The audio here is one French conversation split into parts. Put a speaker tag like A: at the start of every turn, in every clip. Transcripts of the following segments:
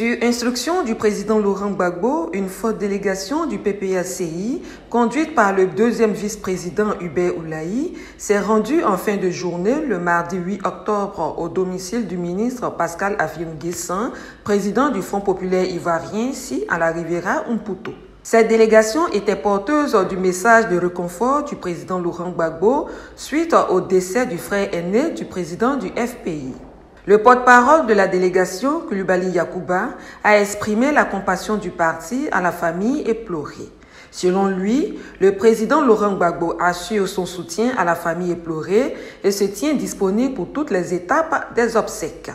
A: Sur instruction du président Laurent Gbagbo, une forte délégation du PPACI, conduite par le deuxième vice-président Hubert Oulaï, s'est rendue en fin de journée le mardi 8 octobre au domicile du ministre Pascal Affi-N'Guessan, président du Front populaire ivoirien, ici à la Riviera Umputo. Cette délégation était porteuse du message de réconfort du président Laurent Gbagbo suite au décès du frère aîné du président du FPI. Le porte-parole de la délégation, Coulibaly Yacouba, a exprimé la compassion du parti à la famille éplorée. Selon lui, le président Laurent Gbagbo assure son soutien à la famille éplorée et se tient disponible pour toutes les étapes des obsèques.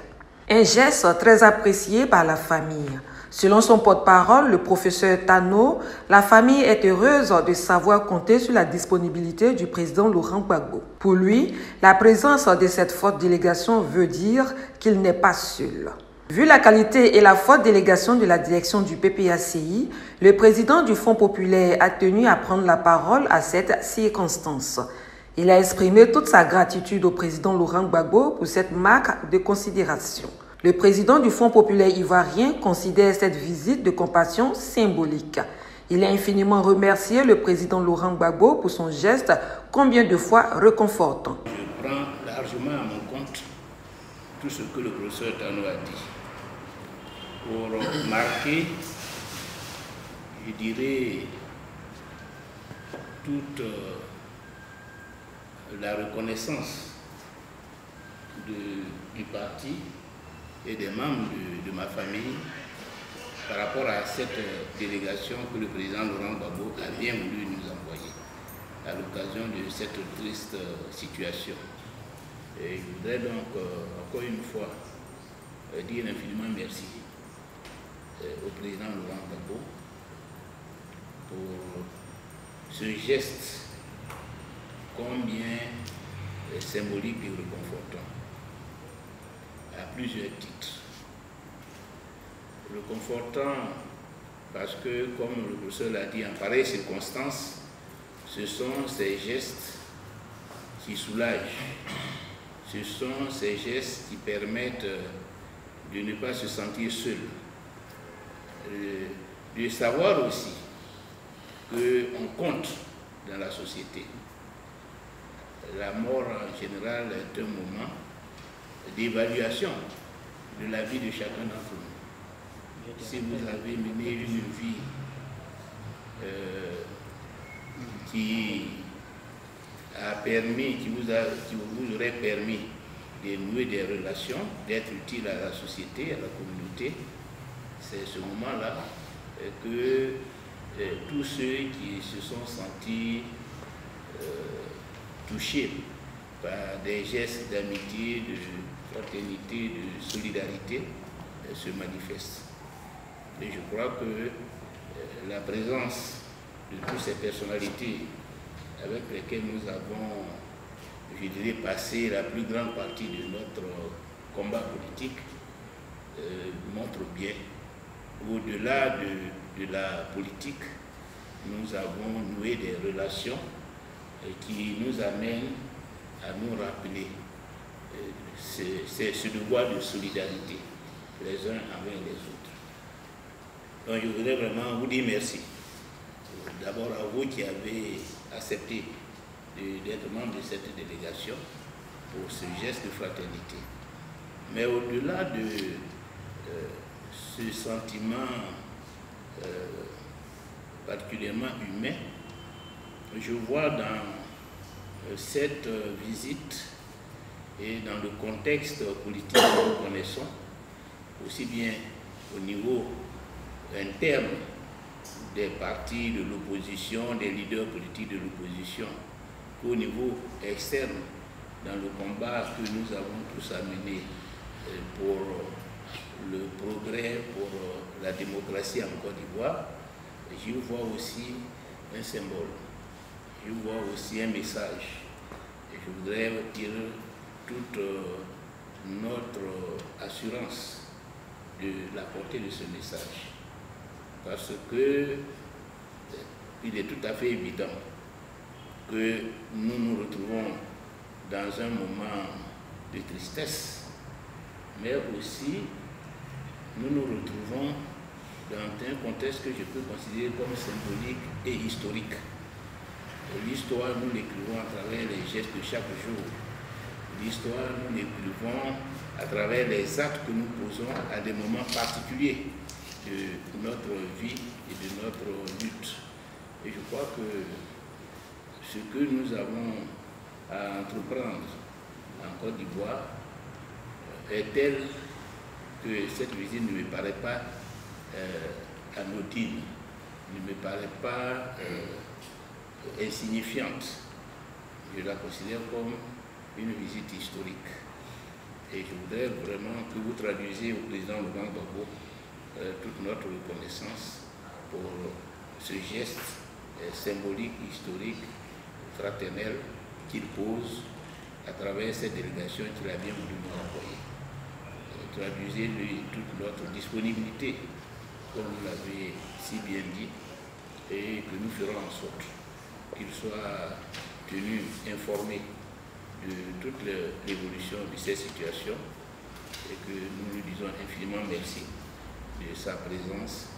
A: Un geste très apprécié par la famille. Selon son porte-parole, le professeur Tano, la famille est heureuse de savoir compter sur la disponibilité du président Laurent Gbagbo. Pour lui, la présence de cette forte délégation veut dire qu'il n'est pas seul. Vu la qualité et la forte délégation de la direction du PPACI, le président du Front populaire a tenu à prendre la parole à cette circonstance. Il a exprimé toute sa gratitude au président Laurent Gbagbo pour cette marque de considération. Le président du Front populaire ivoirien considère cette visite de compassion symbolique. Il a infiniment remercié le président Laurent Gbagbo pour son geste combien de fois réconfortant.
B: Je prends largement à mon compte tout ce que le professeur Tano a dit pour marquer, je dirais, toute la reconnaissance du parti et des membres de ma famille par rapport à cette délégation que le président Laurent Gbagbo a bien voulu nous envoyer à l'occasion de cette triste situation. Et je voudrais donc encore une fois dire infiniment merci au président Laurent Gbagbo pour ce geste combien symbolique et réconfortant à plusieurs titres. Réconfortant parce que, comme le professeur l'a dit, en pareille circonstance, ce sont ces gestes qui soulagent, ce sont ces gestes qui permettent de ne pas se sentir seul, de savoir aussi qu'on compte dans la société. La mort en général est un moment d'évaluation de la vie de chacun d'entre nous. Si vous avez mené une vie qui vous aurait permis de nouer des relations, d'être utile à la société, à la communauté, c'est ce moment-là que tous ceux qui se sont sentis touchés par des gestes d'amitié, de fraternité, de solidarité se manifestent. Et je crois que la présence de toutes ces personnalités avec lesquelles nous avons, je dirais, passé la plus grande partie de notre combat politique montre bien, au-delà de la politique, nous avons noué des relations qui nous amènent à nous rappeler ce devoir de solidarité les uns envers les autres. Donc je voudrais vraiment vous dire merci. D'abord à vous qui avez accepté d'être membre de cette délégation pour ce geste de fraternité. Mais au-delà de ce sentiment particulièrement humain, je vois dans cette visite et dans le contexte politique que nous connaissons, aussi bien au niveau interne des partis de l'opposition, des leaders politiques de l'opposition, qu'au niveau externe, dans le combat que nous avons tous amené pour le progrès, pour la démocratie en Côte d'Ivoire, je vois aussi un symbole, je vois aussi un message. Et je voudrais dire toute notre assurance de la portée de ce message. Parce que il est tout à fait évident que nous nous retrouvons dans un moment de tristesse, mais aussi nous nous retrouvons dans un contexte que je peux considérer comme symbolique et historique. L'histoire, nous l'écrivons à travers les gestes de chaque jour. L'histoire, nous l'écrivons à travers les actes que nous posons à des moments particuliers de notre vie et de notre lutte. Et je crois que ce que nous avons à entreprendre en Côte d'Ivoire est tel que cette visite ne me paraît pas anodine, ne me paraît pas insignifiante. Je la considère comme une visite historique. Et je voudrais vraiment que vous traduisiez au président Laurent Gbagbo toute notre reconnaissance pour ce geste symbolique, historique, fraternel qu'il pose à travers cette délégation qu'il a bien voulu nous envoyer. Traduisez-lui toute notre disponibilité, comme vous l'avez si bien dit, et que nous ferons en sorte qu'il soit tenu informé de toute l'évolution de ces situations et que nous lui disons infiniment merci de sa présence,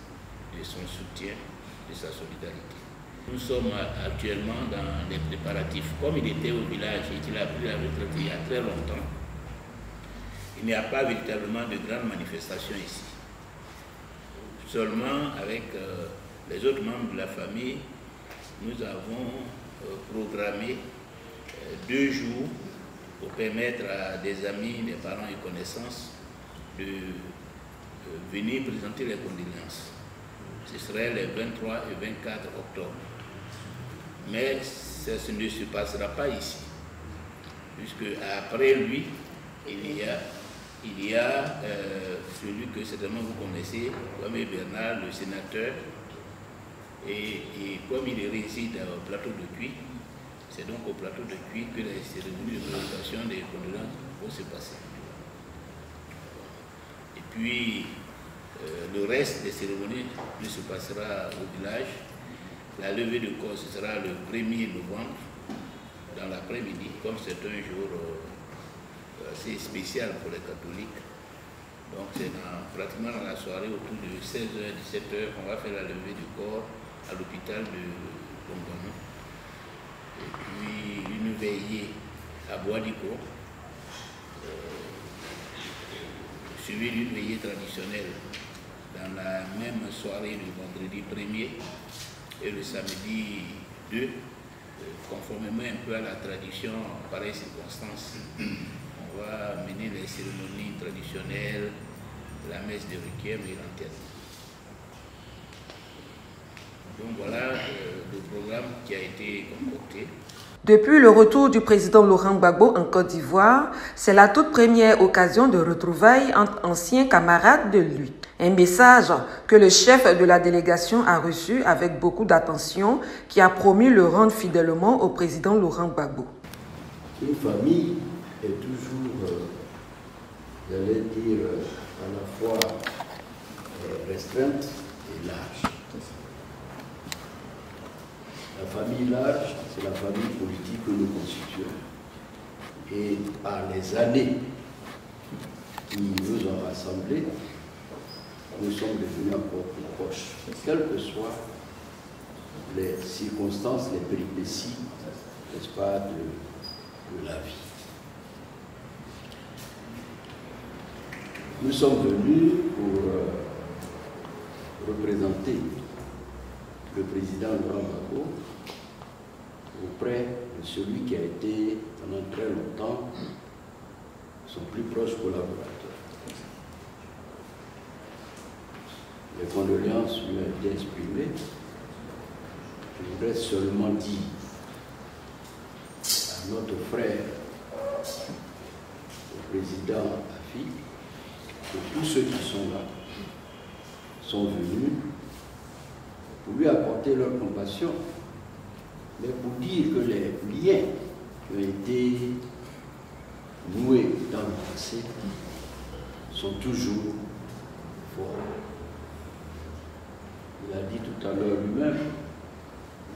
B: de son soutien, de sa solidarité. Nous sommes actuellement dans les préparatifs. Comme il était au village et qu'il a pris la retraite il y a très longtemps, il n'y a pas véritablement de grandes manifestations ici. Seulement avec les autres membres de la famille, nous avons programmé 2 jours pour permettre à des amis, des parents et connaissances de venir présenter les condoléances. Ce serait les 23 et 24 octobre. Mais ça ne se passera pas ici, puisque après lui, il y a celui que certainement vous connaissez, comme Bernard, le sénateur, et comme il réside au plateau de Cuy, c'est donc au plateau de Cuy que les cérémonies de présentation des condoléances vont se passer. Et puis, le reste des cérémonies ne se passera au village. La levée de corps, ce sera le 1er novembre, dans l'après-midi, comme c'est un jour assez spécial pour les catholiques. Donc c'est pratiquement dans la soirée, autour de 16h, 17h, on va faire la levée du corps à l'hôpital de Longano. Et puis une veillée à Bois-Dico, suivie d'une veillée traditionnelle dans la même soirée du vendredi 1er et le samedi 2, conformément un peu à la tradition en pareille circonstance. On va mener les cérémonies traditionnelles, la messe de requiem et l'enterrement. Donc voilà le programme qui a été concocté.
A: Depuis le retour du président Laurent Gbagbo en Côte d'Ivoire, c'est la toute première occasion de retrouvailles entre anciens camarades de lui. Un message que le chef de la délégation a reçu avec beaucoup d'attention, qui a promis le rendre fidèlement au président Laurent Gbagbo.
C: Une famille est toujours, j'allais dire, à la fois restreinte et large. La famille large, c'est la famille politique que nous constituons. Et par les années qui nous ont rassemblés, nous sommes devenus encore plus proches, quelles que soient les circonstances, les péripéties, n'est-ce pas, de la vie. Nous sommes venus pour représenter le président Laurent Gbagbo auprès de celui qui a été pendant très longtemps son plus proche collaborateur. Les condoléances lui ont été exprimées. Je voudrais seulement dire à notre frère, au président Afi, que tous ceux qui sont là sont venus pour lui apporter leur compassion, mais pour dire que les liens qui ont été noués dans le passé sont toujours forts. Il a dit tout à l'heure lui-même,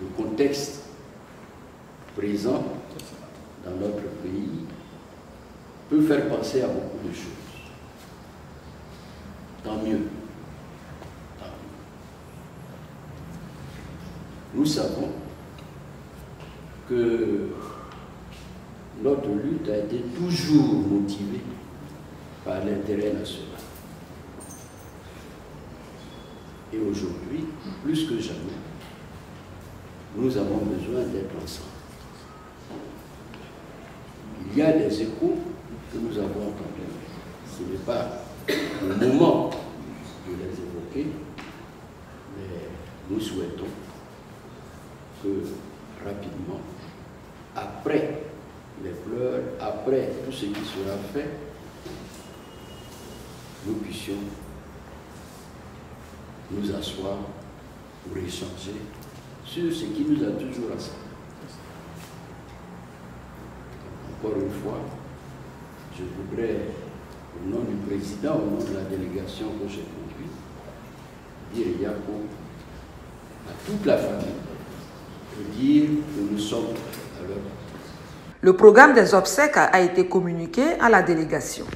C: le contexte présent dans notre pays peut faire penser à beaucoup de choses. Dans mieux. Tant mieux. Nous savons que notre lutte a été toujours motivée par l'intérêt national. Et aujourd'hui, plus que jamais, nous avons besoin d'être ensemble. Il y a des échos que nous avons entendus. Ce n'est pas le moment de les évoquer, mais nous souhaitons que rapidement, après les pleurs, après tout ce qui sera fait, nous puissions nous asseoir pour échanger sur ce qui nous a toujours rassemblés. Encore une fois, je voudrais, au nom du président, au nom de la délégation que j'ai conduite, dire Yako à toute la famille, de dire que nous sommes à leur.
A: Le programme des obsèques a été communiqué à la délégation.